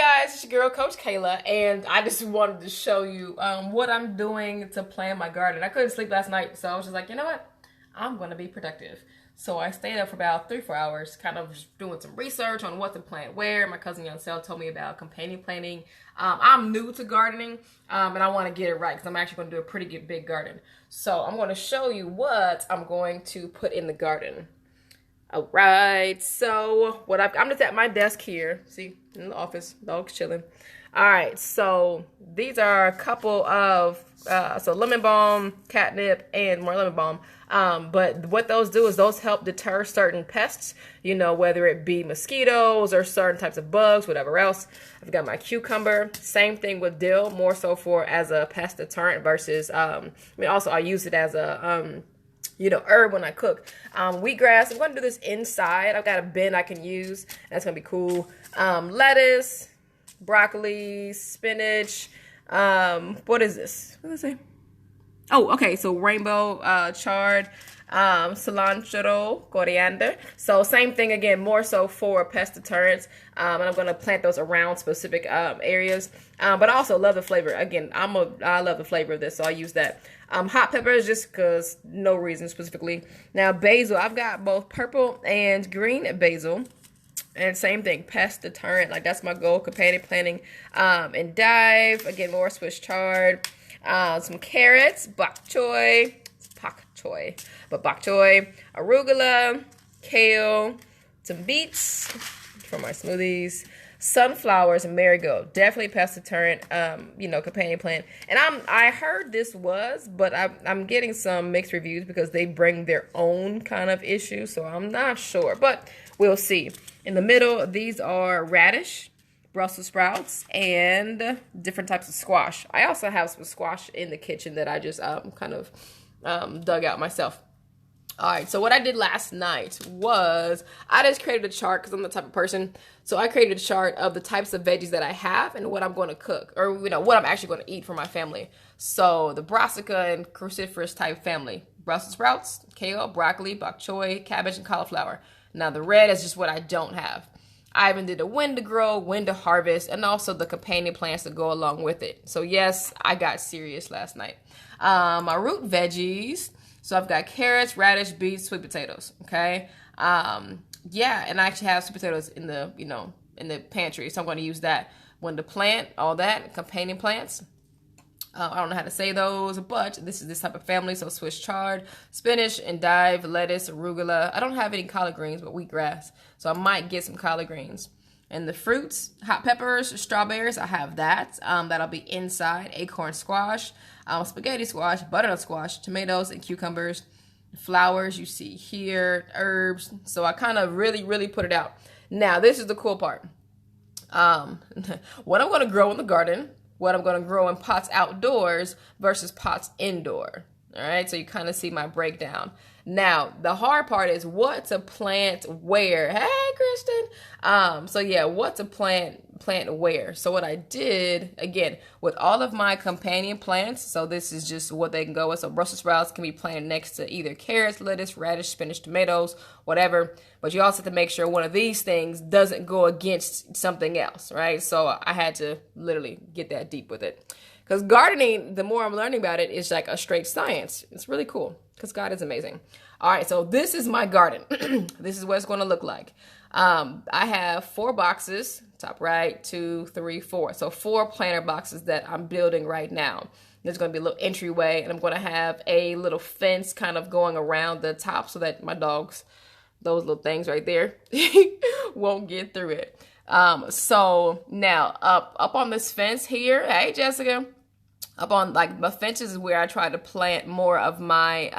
guys, it's your girl Coach Kayla, and I just wanted to show you what I'm doing to plan my garden. I couldn't sleep last night, so I was just like, you know what? I'm going to be productive. So I stayed up for about 3-4 hours, kind of just doing some research on what to plant where. My cousin Yoncel told me about companion planting. I'm new to gardening, and I want to get it right because I'm actually going to do a pretty big garden. So I'm going to show you what I'm going to put in the garden. All right, so I'm just at my desk here. See, in the office, dog's chilling. All right, so these are a couple of so lemon balm, catnip, and more lemon balm. But what those do is those help deter certain pests. You know, whether it be mosquitoes or certain types of bugs, whatever else. I've got my cucumber. Same thing with dill, more so for as a pest deterrent versus. Also I use it as a herb when I cook. Wheatgrass, I'm going to do this inside. I've got a bin I can use. That's going to be cool. Lettuce, broccoli, spinach. What is this? What did I say? Oh, okay. So rainbow chard, cilantro, coriander. So same thing again, more so for pest deterrents. And I'm going to plant those around specific areas. But I also love the flavor. Again, I love the flavor of this, so I'll use that. Hot peppers, just because, no reason specifically. Now, basil, I've got both purple and green basil. And same thing, pest deterrent, like that's my goal, companion planting. And dive, again, more Swiss chard. Some carrots, bok choy, arugula, kale, some beets for my smoothies, sunflowers, and marigold. Definitely pest deterrent, companion plant. And I heard this was, but I'm getting some mixed reviews because they bring their own kind of issue, so I'm not sure, but we'll see. In the middle, these are radish, Brussels sprouts, and different types of squash. I also have some squash in the kitchen that I just dug out myself. All right, so what I did last night was I just created a chart because I'm the type of person. So I created a chart of the types of veggies that I have and what I'm going to cook, or what I'm actually going to eat for my family. So the brassica and cruciferous type family: Brussels sprouts, kale, broccoli, bok choy, cabbage, and cauliflower. Now the red is just what I don't have. I even did a when to grow, when to harvest, and also the companion plants that go along with it. So yes, I got serious last night. My root veggies. So I've got carrots, radish, beets, sweet potatoes. Okay. And I actually have sweet potatoes in the pantry. So I'm going to use that when to plant, all that, companion plants. I don't know how to say those, but this is this type of family. So Swiss chard, spinach, endive, lettuce, arugula. I don't have any collard greens, but wheatgrass. So I might get some collard greens. And the fruits, hot peppers, strawberries, I have that. That'll be inside. Acorn squash, spaghetti squash, butternut squash, tomatoes, and cucumbers. Flowers you see here, herbs. So I kind of really put it out. Now, this is the cool part. What I'm going to grow in the garden, what I'm going to grow in pots outdoors versus pots indoor. All right, so you kind of see my breakdown. Now, the hard part is what to plant where. Hey, Kristen. What to plant where. So what I did, again, with all of my companion plants, so this is just what they can go with. So Brussels sprouts can be planted next to either carrots, lettuce, radish, spinach, tomatoes, whatever. But you also have to make sure one of these things doesn't go against something else, right? So I had to literally get that deep with it. Because gardening, the more I'm learning about it, is like a straight science. It's really cool because God is amazing. All right, so this is my garden. This is what it's going to look like. I have 4 boxes, top right, 2, 3, 4. So 4 planter boxes that I'm building right now. There's going to be a little entryway, and I'm going to have a little fence kind of going around the top so that my dogs, those little things right there, won't get through it. So now up on this fence here, hey Jessica, up on like my fences is where I try to plant more of my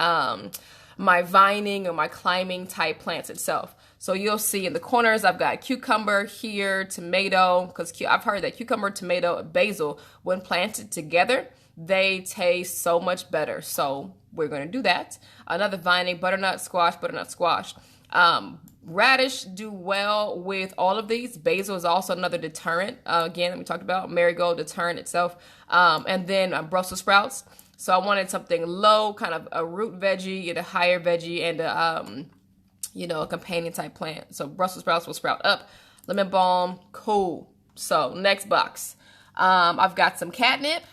my vining or my climbing type plants itself. So you'll see in the corners I've got cucumber here, tomato, because I've heard that cucumber, tomato, and basil, when planted together, they taste so much better. So we're going to do that. Another vining, butternut squash. Radish do well with all of these. Basil is also another deterrent. Again, we talked about marigold deterrent itself. And then Brussels sprouts. So I wanted something low, kind of a root veggie, and a higher veggie, and a companion type plant. So Brussels sprouts will sprout up. Lemon balm, cool. So next box. I've got some catnip.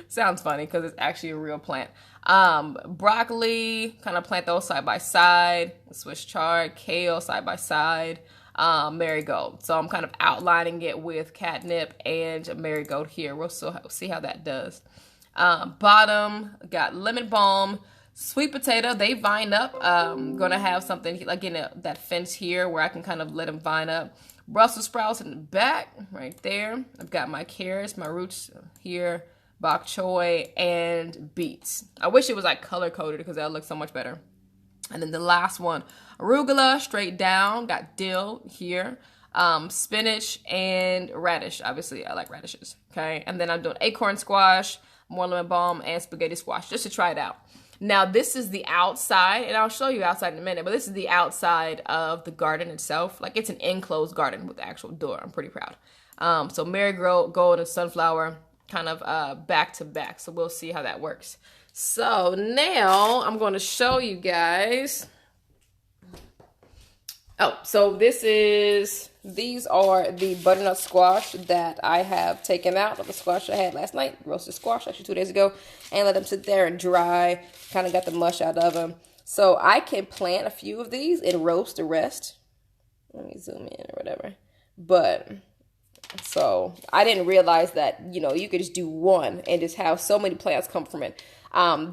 Sounds funny because it's actually a real plant. Broccoli, kind of plant those side by side. Swiss chard, kale side by side. Marigold. So I'm kind of outlining it with catnip and marigold here. We'll see how that does. Bottom, got lemon balm, sweet potato. They vine up. Gonna have something like in that fence here where I can kind of let them vine up. Brussels sprouts in the back, right there. I've got my carrots, my roots here, bok choy, and beets. I wish it was like color coded because that would look so much better. And then the last one, arugula, straight down, got dill here, spinach, and radish. Obviously, I like radishes, okay? And then I'm doing acorn squash, more lemon balm, and spaghetti squash, just to try it out. Now, this is the outside, and I'll show you outside in a minute, but this is the outside of the garden itself. Like, it's an enclosed garden with the actual door. I'm pretty proud. So marigold and sunflower kind of back to back. So we'll see how that works. So now I'm going to show you guys. Oh, so these are the butternut squash that I have taken out of the squash I had last night. Roasted squash, actually 2 days ago, and let them sit there and dry. Kind of got the mush out of them. So I can plant a few of these and roast the rest. Let me zoom in or whatever. But, so I didn't realize that, you know, you could just do one and just have so many plants come from it.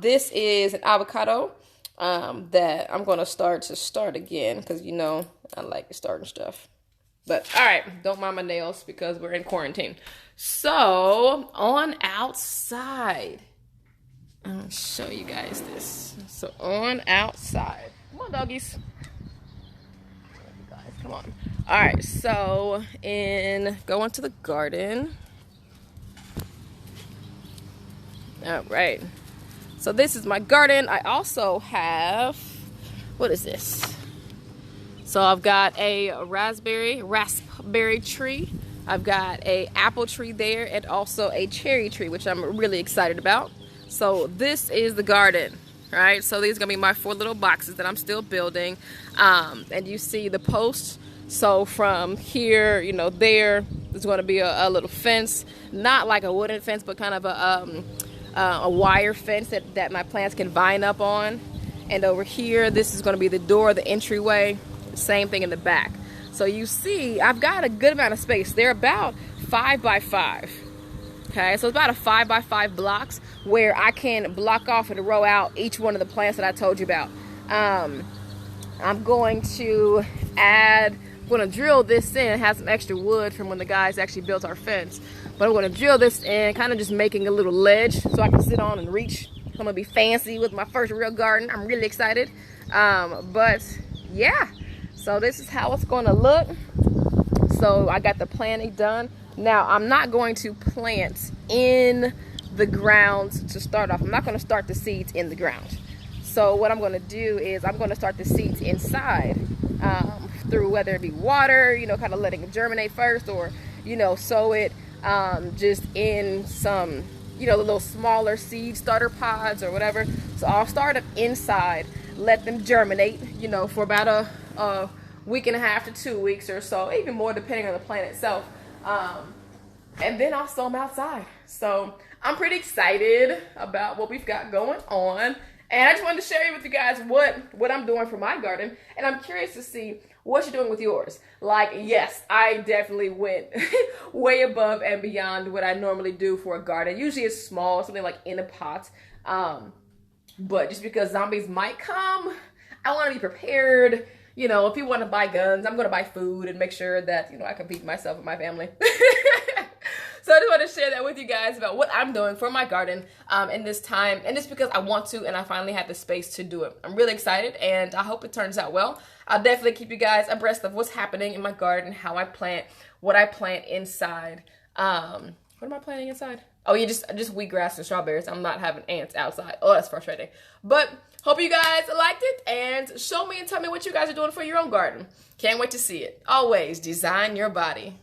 This is an avocado that I'm going to start again because, you know, I like starting stuff. But, all right, don't mind my nails because we're in quarantine. So, on outside, I'll show you guys this. So, on outside. Come on, doggies. Guys, come on. All right, so, go into the garden. All right. So, this is my garden. I also have, what is this? So I've got a raspberry tree. I've got a apple tree there and also a cherry tree, which I'm really excited about. So this is the garden, right? So these are gonna be my 4 little boxes that I'm still building. And you see the posts. So from here, you know, there's gonna be a little fence, not like a wooden fence, but kind of a wire fence that my plants can vine up on. And over here, this is gonna be the door, the entryway. Same thing in the back. So you see, I've got a good amount of space. They're about 5 by 5. Okay, so it's about a 5 by 5 blocks where I can block off and row out each one of the plants that I told you about. I'm going to drill this in, have some extra wood from when the guys actually built our fence. But I'm gonna drill this in, kind of just making a little ledge so I can sit on and reach. I'm gonna be fancy with my first real garden. I'm really excited. But yeah. So this is how it's going to look. So I got the planting done. Now I'm not going to plant in the ground to start off. I'm not going to start the seeds in the ground. So what I'm going to do is I'm going to start the seeds inside through whether it be water, you know, kind of letting it germinate first, or, you know, sow it just in some, you know, the little smaller seed starter pods or whatever. So I'll start them inside, let them germinate, you know, for about a week and a half to 2 weeks or so, even more depending on the plant itself. And then I'll sow them outside. So I'm pretty excited about what we've got going on. And I just wanted to share with you guys what I'm doing for my garden. And I'm curious to see what you're doing with yours. Like, yes, I definitely went way above and beyond what I normally do for a garden. Usually it's small, something like in a pot. But just because zombies might come, I want to be prepared. You know, if people want to buy guns, I'm going to buy food and make sure that, you know, I can feed myself and my family. So I just want to share that with you guys about what I'm doing for my garden in this time. And it's because I want to, and I finally have the space to do it. I'm really excited, and I hope it turns out well. I'll definitely keep you guys abreast of what's happening in my garden, how I plant, what I plant inside. What am I planting inside? Oh, yeah, just wheatgrass and strawberries. I'm not having ants outside. Oh, that's frustrating. But hope you guys liked it, and show me and tell me what you guys are doing for your own garden. Can't wait to see it. Always design your body.